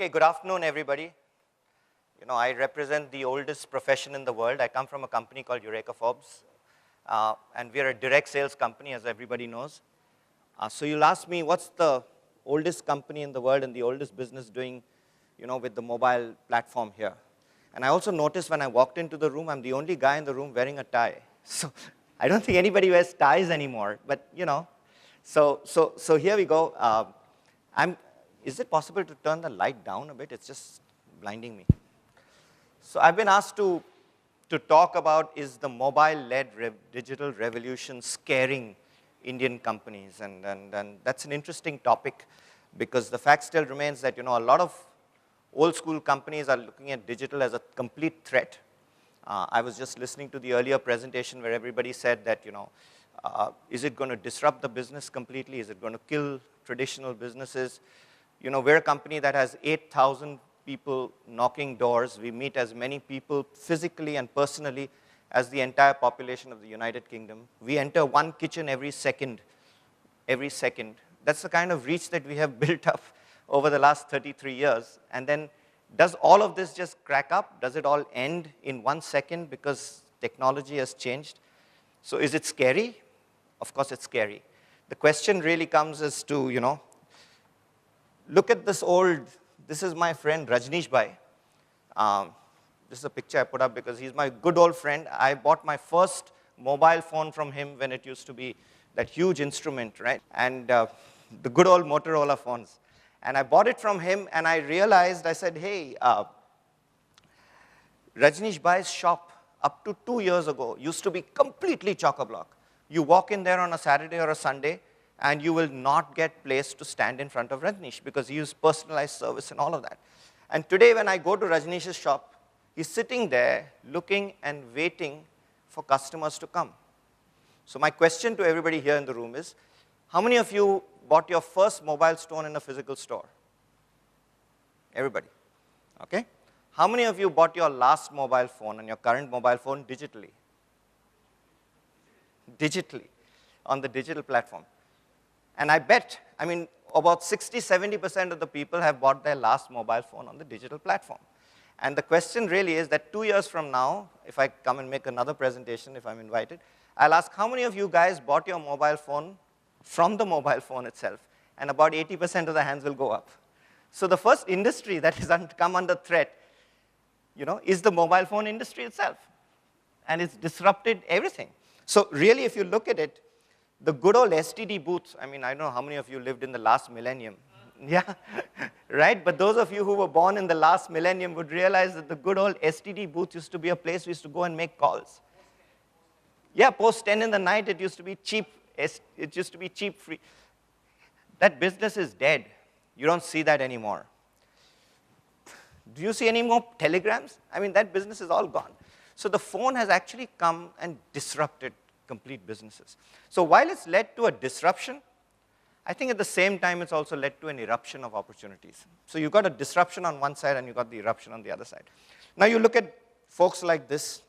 Okay, good afternoon, everybody. I represent the oldest profession in the world. I come from a company called Eureka Forbes, and we're a direct sales company, as everybody knows. So you'll ask me, what's the oldest company in the world and the oldest business doing, with the mobile platform here? And I also noticed when I walked into the room, I'm the only guy in the room wearing a tie. So I don't think anybody wears ties anymore, but, So here we go. Is it possible to turn the light down a bit? It's just blinding me. So I've been asked to talk about, is the mobile-led digital revolution scaring Indian companies? And that's an interesting topic because the fact still remains that, a lot of old school companies are looking at digital as a complete threat. I was just listening to the earlier presentation where everybody said that, is it going to disrupt the business completely? Is it going to kill traditional businesses? We're a company that has 8,000 people knocking doors. We meet as many people physically and personally as the entire population of the United Kingdom. We enter one kitchen every second. That's the kind of reach that we have built up over the last 33 years. And then does all of this just crack up? Does it all end in 1 second because technology has changed? So is it scary? Of course it's scary. The question really comes as to, look at this is my friend Rajneesh Bhai. This is a picture I put up because he's my good old friend. I bought my first mobile phone from him when it used to be that huge instrument, right? And the good old Motorola phones. And I bought it from him and I realized, I said, hey, Rajneesh Bhai's shop up to 2 years ago used to be completely chock-a-block. You walk in there on a Saturday or a Sunday, and you will not get placed to stand in front of Rajneesh because he uses personalized service and all of that. And today when I go to Rajneesh's shop, he's sitting there looking and waiting for customers to come. So my question to everybody here in the room is, how many of you bought your first mobile phone in a physical store? Everybody, okay? How many of you bought your last mobile phone and your current mobile phone digitally? Digitally, on the digital platform. And I bet, about 60–70% of the people have bought their last mobile phone on the digital platform. And the question really is that 2 years from now, if I come and make another presentation, if I'm invited, I'll ask how many of you guys bought your mobile phone from the mobile phone itself? And about 80% of the hands will go up. So the first industry that has come under threat, is the mobile phone industry itself. And it's disrupted everything. So really, if you look at it, the good old STD booths, I don't know how many of you lived in the last millennium. Yeah, right? But those of you who were born in the last millennium would realize that the good old STD booth used to be a place we used to go and make calls. Yeah, post 10 in the night, it used to be cheap. It used to be cheap, free. That business is dead. You don't see that anymore. Do you see any more telegrams? That business is all gone. So the phone has actually come and disrupted complete businesses. So while it's led to a disruption, I think at the same time it's also led to an eruption of opportunities. So you've got a disruption on one side and you've got the eruption on the other side. Now you look at folks like this.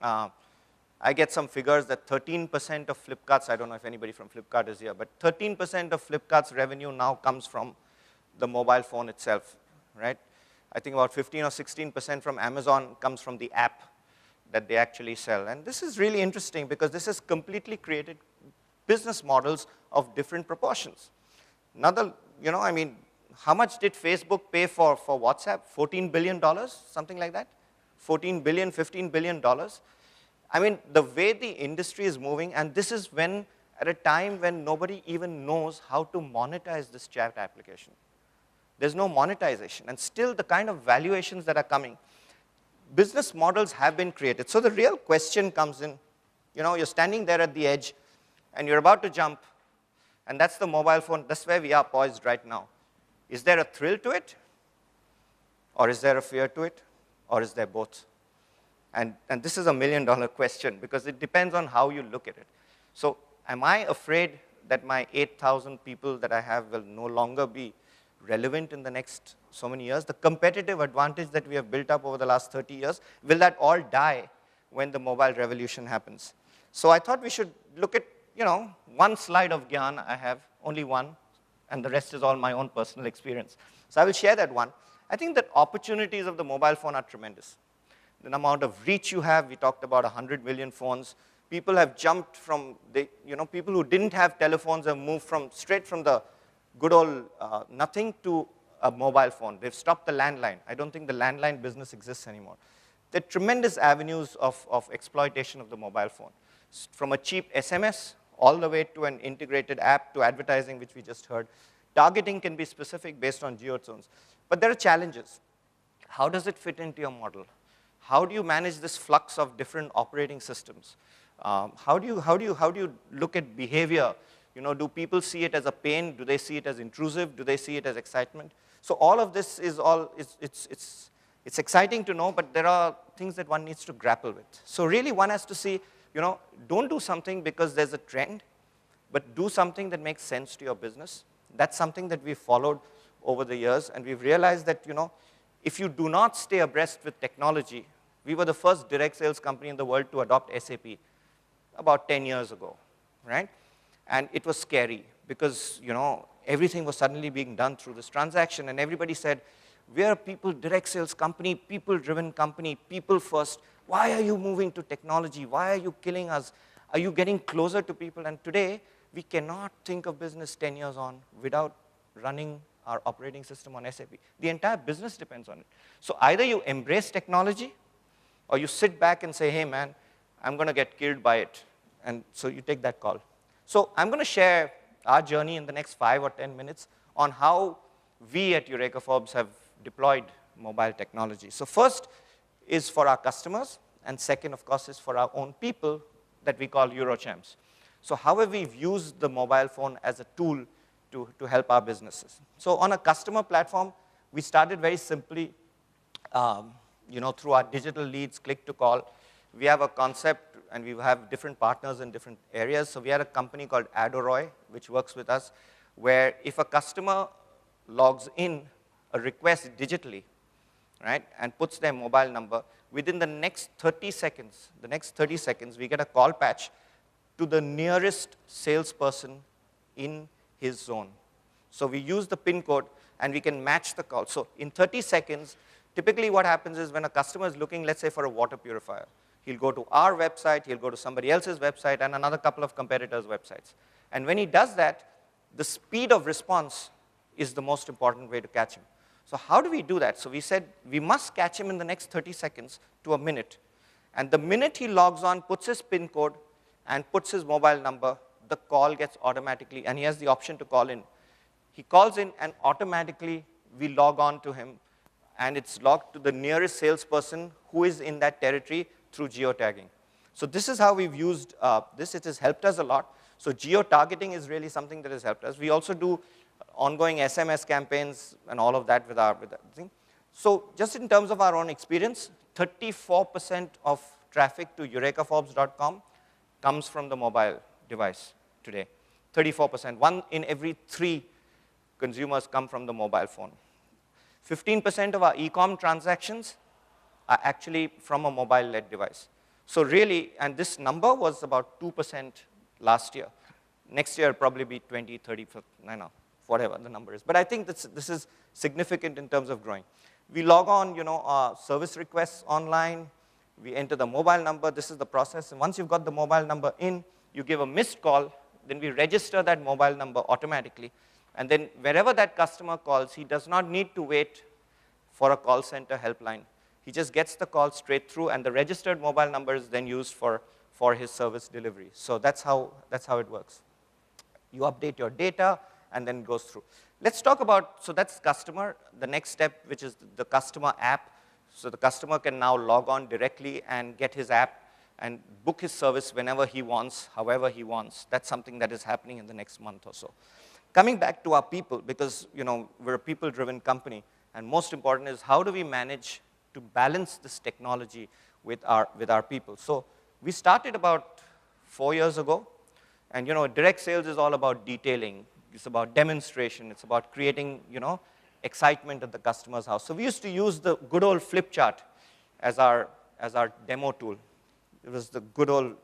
I get some figures that 13% of Flipkart's, I don't know if anybody from Flipkart is here, but 13% of Flipkart's revenue now comes from the mobile phone itself, right? I think about 15 or 16% from Amazon comes from the app that they actually sell. And this is really interesting because this has completely created business models of different proportions. Another, how much did Facebook pay for WhatsApp? $14 billion, something like that? $14 billion, $15 billion. The way the industry is moving, and this is at a time when nobody even knows how to monetize this chat application. There's no monetization, and still the kind of valuations that are coming, business models have been created. So the real question comes in, you're standing there at the edge, and you're about to jump, and that's the mobile phone. That's where we are poised right now. Is there a thrill to it? Or is there a fear to it? Or is there both? And this is a $1 million question because it depends on how you look at it. So am I afraid that my 8,000 people that I have will no longer be relevant in the next so many years? The competitive advantage that we have built up over the last 30 years, will that all die when the mobile revolution happens? So I thought we should look at, one slide of Gyan I have, only one, and the rest is all my own personal experience. So I will share that one. I think the opportunities of the mobile phone are tremendous. The amount of reach you have, we talked about 100 million phones. People have jumped from, people who didn't have telephones have moved straight from the good old nothing to a mobile phone. They've stopped the landline. I don't think the landline business exists anymore. There are tremendous avenues of exploitation of the mobile phone. From a cheap SMS, all the way to an integrated app, to advertising, which we just heard. Targeting can be specific based on geozones. But there are challenges. How does it fit into your model? How do you manage this flux of different operating systems? How do you look at behavior? Do people see it as a pain? Do they see it as intrusive? Do they see it as excitement? So all of this is it's exciting to know, but there are things that one needs to grapple with. So really one has to see, don't do something because there's a trend, but do something that makes sense to your business. That's something that we've followed over the years, and we've realized that, if you do not stay abreast with technology, we were the first direct sales company in the world to adopt SAP about 10 years ago, right? And it was scary because, everything was suddenly being done through this transaction, and everybody said, we're a people direct sales company, people-driven company, people first. Why are you moving to technology? Why are you killing us? Are you getting closer to people? And today, we cannot think of business 10 years on without running our operating system on SAP. The entire business depends on it. So either you embrace technology, or you sit back and say, hey man, I'm going to get killed by it. And so you take that call. So I'm going to share our journey in the next 5 or 10 minutes on how we at Eureka Forbes have deployed mobile technology. So first is for our customers, and second, of course, is for our own people that we call Eurochamps. So how have we used the mobile phone as a tool to help our businesses? So on a customer platform, we started very simply, through our digital leads, click to call. We have a concept, and we have different partners in different areas. So we had a company called Adoroy, which works with us, where if a customer logs in a request digitally, right, and puts their mobile number, within the next 30 seconds, we get a call patch to the nearest salesperson in his zone. So we use the PIN code, and we can match the call. So in 30 seconds, typically what happens is when a customer is looking, let's say, for a water purifier, he'll go to our website, he'll go to somebody else's website, and another couple of competitors' websites. And when he does that, the speed of response is the most important way to catch him. So how do we do that? So we said we must catch him in the next 30 seconds to a minute. And the minute he logs on, puts his PIN code, and puts his mobile number, the call gets automatically, and he has the option to call in. He calls in, and automatically we log on to him, and it's logged to the nearest salesperson who is in that territory through geotagging. So this is how we've used this. It has helped us a lot. So geo-targeting is really something that has helped us. We also do ongoing SMS campaigns and all of that with our thing. So just in terms of our own experience, 34% of traffic to eurekaforbes.com comes from the mobile device today. 34%. 1 in every 3 consumers come from the mobile phone. 15% of our e-com transactions are actually from a mobile-led device. So really, and this number was about 2% last year. Next year, it'll probably be 20, 30, I don't know, whatever the number is. But I think this is significant in terms of growing. We log on, service requests online. We enter the mobile number. This is the process. And once you've got the mobile number in, you give a missed call. Then we register that mobile number automatically. And then wherever that customer calls, he does not need to wait for a call center helpline. He just gets the call straight through, and the registered mobile number is then used for his service delivery. So that's how it works. You update your data, and then it goes through. Let's talk about, so that's customer. The next step, which is the customer app. So the customer can now log on directly and get his app and book his service whenever he wants, however he wants. That's something that is happening in the next month or so. Coming back to our people, because we're a people-driven company, and most important is how do we manage to balance this technology with our people. So we started about 4 years ago, and direct sales is all about detailing. It's about demonstration. It's about creating excitement at the customer's house. So we used to use the good old flip chart as our demo tool. It was the good old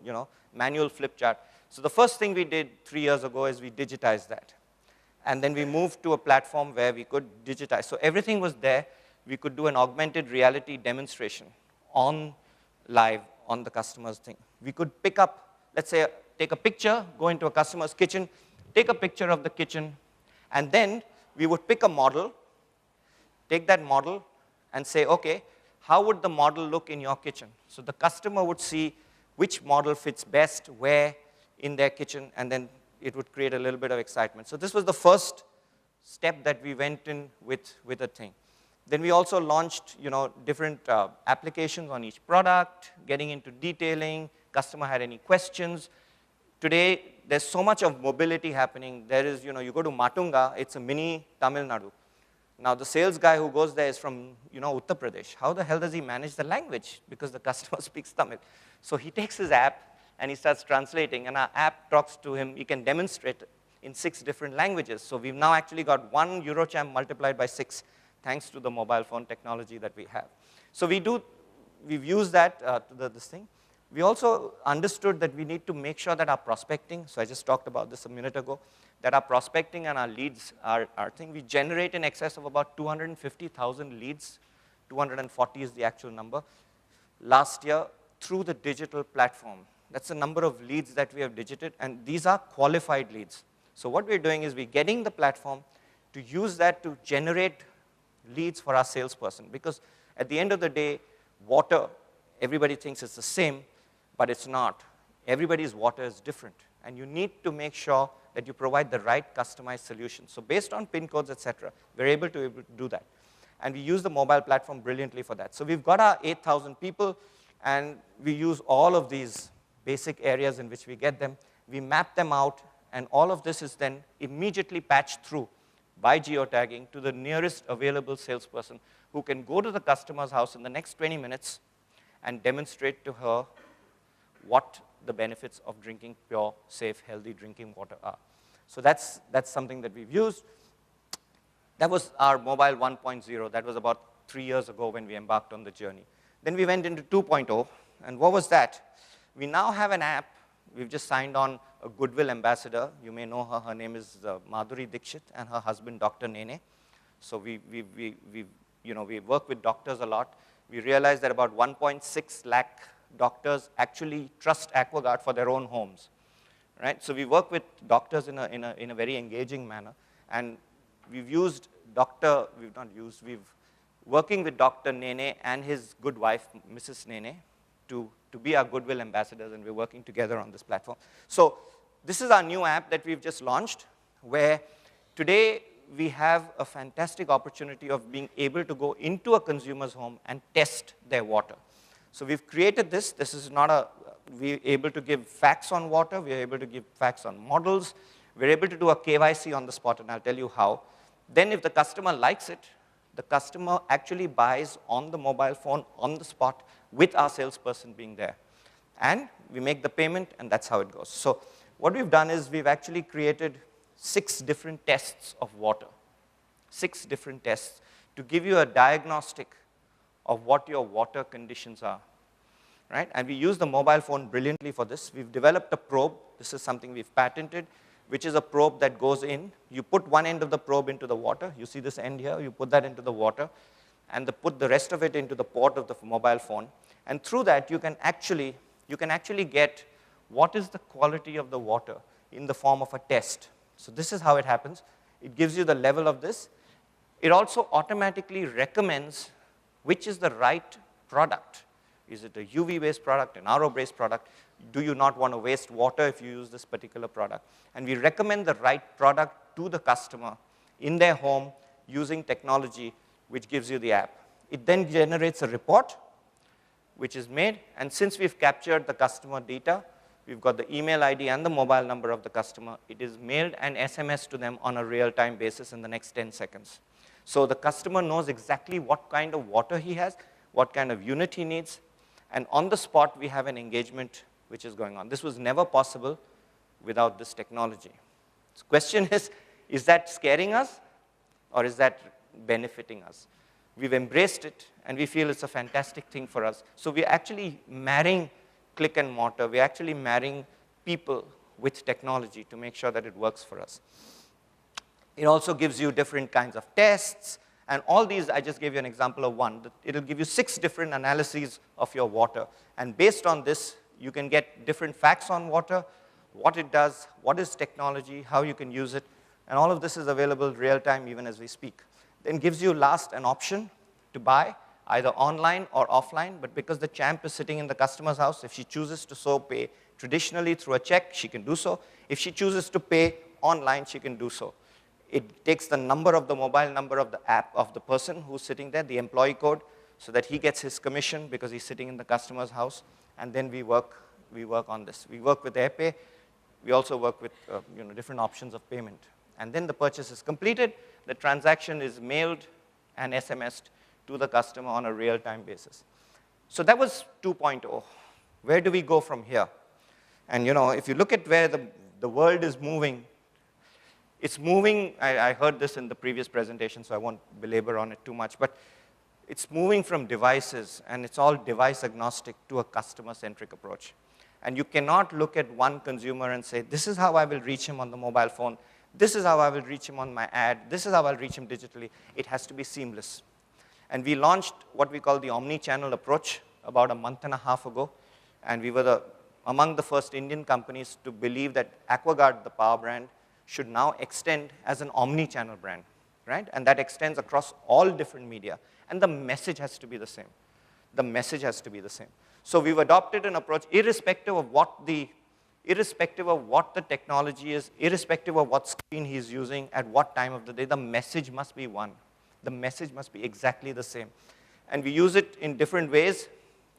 manual flip chart. So the first thing we did 3 years ago is we digitized that. And then we moved to a platform where we could digitize. So everything was there. we could do an augmented reality demonstration on live on the customer's thing. We could pick up, let's say, take a picture, go into a customer's kitchen, take a picture of the kitchen, and then we would pick a model, take that model, and say, okay, how would the model look in your kitchen? So the customer would see which model fits best, where in their kitchen, and then it would create a little bit of excitement. So this was the first step that we went in with a thing. Then we also launched, different applications on each product, getting into detailing. Customer had any questions. Today, there's so much of mobility happening. There is, you go to Matunga, it's a mini Tamil Nadu. Now, the sales guy who goes there is from, Uttar Pradesh. How the hell does he manage the language? Because the customer speaks Tamil. So he takes his app, and he starts translating, and our app talks to him. He can demonstrate in 6 different languages. So we've now actually got 1 Eurochamp multiplied by 6, thanks to the mobile phone technology that we have. So we've used that to this thing. We also understood that we need to make sure that our prospecting, so I just talked about this a minute ago, that our prospecting and our leads are thing. We generate in excess of about 250,000 leads, 240 is the actual number, last year through the digital platform. That's the number of leads that we have digited, and these are qualified leads. So what we're doing is we're getting the platform to use that to generate leads for our salesperson, because at the end of the day, water, everybody thinks it's the same, but it's not. Everybody's water is different, and you need to make sure that you provide the right customized solution. So based on PIN codes, et cetera, we're able to do that. And we use the mobile platform brilliantly for that. So we've got our 8,000 people, and we use all of these basic areas in which we get them. We map them out, and all of this is then immediately patched through by geotagging to the nearest available salesperson who can go to the customer's house in the next 20 minutes and demonstrate to her what the benefits of drinking pure, safe, healthy drinking water are. So that's something that we've used. That was our mobile 1.0. That was about 3 years ago when we embarked on the journey. Then we went into 2.0, and what was that? We now have an app. We've just signed on a Goodwill ambassador. You may know her. Her name is Madhuri Dixit, and her husband, Dr. Nene. So we work with doctors a lot. We realized that about 1.6 lakh doctors actually trust AquaGuard for their own homes, right? So we work with doctors in a very engaging manner, and we're working with Dr. Nene and his good wife, Mrs. Nene, to be our Goodwill ambassadors, and we're working together on this platform. So this is our new app that we've just launched, where today we have a fantastic opportunity of being able to go into a consumer's home and test their water. So we've created this. This is not we're able to give facts on water. We're able to give facts on models. We're able to do a KYC on the spot, and I'll tell you how. Then if the customer likes it, the customer actually buys on the mobile phone, on the spot, with our salesperson being there. And we make the payment, and that's how it goes. So what we've done is we've actually created 6 different tests of water. 6 different tests to give you a diagnostic of what your water conditions are, right? And we use the mobile phone brilliantly for this. We've developed a probe. This is something we've patented, which is a probe that goes in. You put one end of the probe into the water. You see this end here. You put that into the water, and put the rest of it into the port of the mobile phone. And through that, you can actually get what is the quality of the water in the form of a test. So this is how it happens. It gives you the level of this. It also automatically recommends which is the right product. Is it a UV-based product, an RO-based product? Do you not want to waste water if you use this particular product? And we recommend the right product to the customer in their home using technology, which gives you the app. It then generates a report, which is made, and since we've captured the customer data, we've got the email ID and the mobile number of the customer, it is mailed and SMS to them on a real-time basis in the next 10 seconds. So the customer knows exactly what kind of water he has, what kind of unit he needs, and on the spot, we have an engagement which is going on. This was never possible without this technology. The question is that scaring us, or is that benefiting us? We've embraced it, and we feel it's a fantastic thing for us. So we're actually marrying click and mortar. We're actually marrying people with technology to make sure that it works for us. It also gives you different kinds of tests, And all these, I just gave you an example of one. It'll give you 6 different analyses of your water. And based on this, you can get different facts on water, what it does, what is technology, how you can use it. And all of this is available real time even as we speak. Then gives you last an option to buy, either online or offline. But because the champ is sitting in the customer's house, if she chooses to so pay traditionally through a check, she can do so. If she chooses to pay online, she can do so. It takes the number of the mobile number of the app of the person who's sitting there, the employee code, so that he gets his commission because he's sitting in the customer's house. And then we work on this. We work with AirPay. We also work with different options of payment. And then the purchase is completed. The transaction is mailed and SMS'd to the customer on a real-time basis. So that was 2.0. Where do we go from here? And if you look at where the world is moving, it's moving, I heard this in the previous presentation, so I won't belabor on it too much, but it's moving from devices, and it's all device agnostic, to a customer-centric approach. And you cannot look at one consumer and say, this is how I will reach him on the mobile phone, this is how I will reach him on my ad, this is how I'll reach him digitally. It has to be seamless. And we launched what we call the omni-channel approach about a month and a half ago, and we were among the first Indian companies to believe that AquaGuard, the power brand, should now extend as an omni-channel brand, right? And that extends across all different media. And the message has to be the same. The message has to be the same. So we've adopted an approach irrespective of what the technology is, irrespective of what screen he's using, at what time of the day, the message must be one. The message must be exactly the same. And we use it in different ways,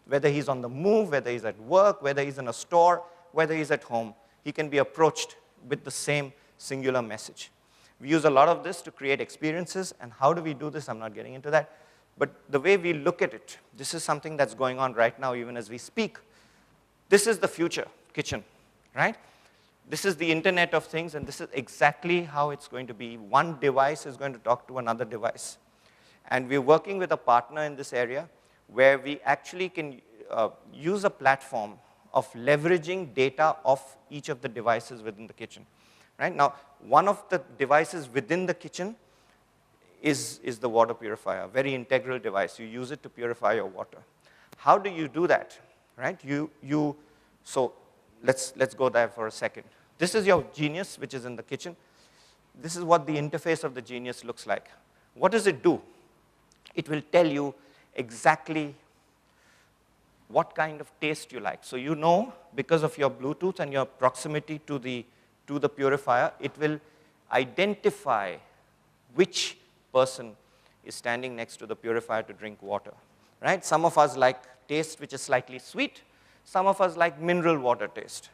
whether he's on the move, whether he's at work, whether he's in a store, whether he's at home. He can be approached with the same singular message. We use a lot of this to create experiences, and how do we do this? I'm not getting into that. But the way we look at it, this is something that's going on right now, even as we speak. This is the future kitchen, right? This is the Internet of Things, and this is exactly how it's going to be. One device is going to talk to another device. And we're working with a partner in this area where we actually can use a platform of leveraging data of each of the devices within the kitchen. Right? Now, one of the devices within the kitchen is the water purifier, a very integral device. You use it to purify your water. How do you do that? Right? So let's go there for a second. This is your Genius, which is in the kitchen. This is what the interface of the Genius looks like. What does it do? It will tell you exactly what kind of taste you like. So because of your Bluetooth and your proximity to the purifier, it will identify which person is standing next to the purifier to drink water, right? Some of us like taste which is slightly sweet. Some of us like mineral water taste.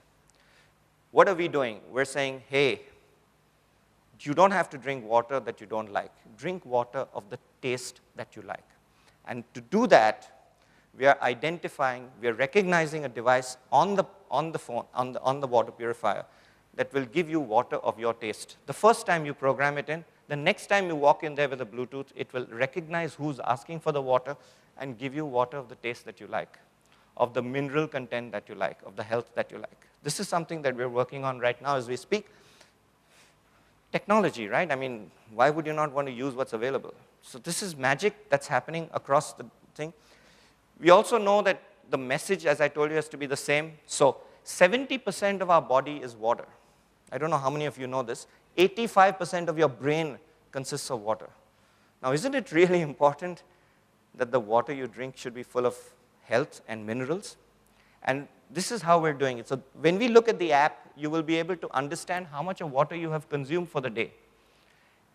What are we doing? We're saying, hey, you don't have to drink water that you don't like. Drink water of the taste that you like. And to do that, we are recognizing a device on the phone, on the water purifier, that will give you water of your taste. The first time you program it in, the next time you walk in there with a Bluetooth, it will recognize who's asking for the water and give you water of the taste that you like, of the mineral content that you like, of the health that you like. This is something that we're working on right now as we speak. Technology, right? I mean, why would you not want to use what's available? So this is magic that's happening across the thing. We also know that the message, as I told you, has to be the same. So 70% of our body is water. I don't know how many of you know this. 85% of your brain consists of water. Now, isn't it really important that the water you drink should be full of health and minerals? And this is how we're doing it. So when we look at the app, you will be able to understand how much of water you have consumed for the day.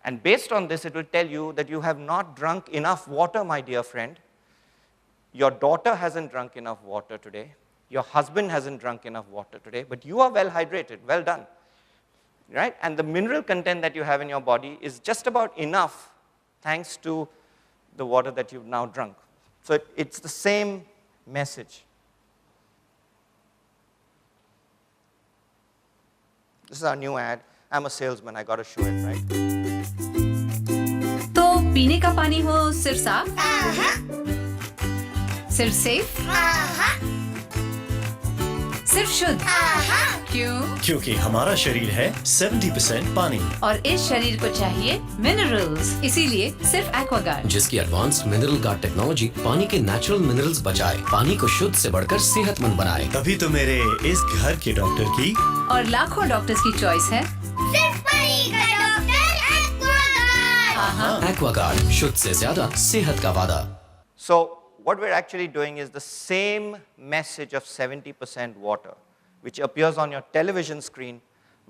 And based on this, it will tell you that you have not drunk enough water, my dear friend. Your daughter hasn't drunk enough water today. Your husband hasn't drunk enough water today, but you are well hydrated. Well done. Right? And the mineral content that you have in your body is just about enough thanks to the water that you've now drunk. So it's the same message. This is our new ad. I'm a salesman, I got to show it, right? तो पीने का पानी हो सिर्फ साफ? सिर्फ safe? सिर्फ शुद्ध? क्यों? क्योंकि हमारा शरीर है 70% पानी। और इस शरीर को चाहिए मिनरल्स, इसीलिए सिर्फ एक्वागार्ड। जिसकी एडवांस्ड मिनरल गार्ड टेक्नोलॉजी पानी के नेचुरल मिनरल्स बचाए, पानी को शुद्ध से बढ़कर सेहतमंद बनाए। तभी तो मेरे इस घर के डॉक्टर की और लाखों डॉक्टर्स की चॉइस है सिर्फ परी का डॉक्टर एक्वागार्ड। एक्वागार्ड, शुद्ध से ज्यादा सेहत का वादा। So what we're actually doing is the same message of 70% water, which appears on your television screen,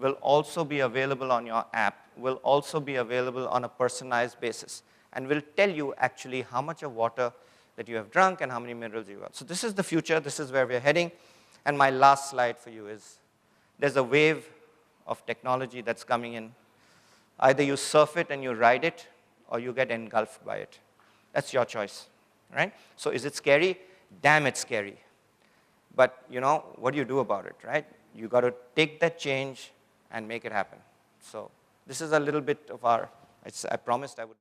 will also be available on your app, will also be available on a personalized basis, and will tell you actually how much of water that you have drunk and how many minerals you got. So this is the future, this is where we're heading. And my last slide for you is, there's a wave of technology that's coming in. Either you surf it and you ride it, or you get engulfed by it. That's your choice, right? So is it scary? Damn, it's scary. But, you know, what do you do about it, right? You got to take that change and make it happen. So this is a little bit of our, I promised I would.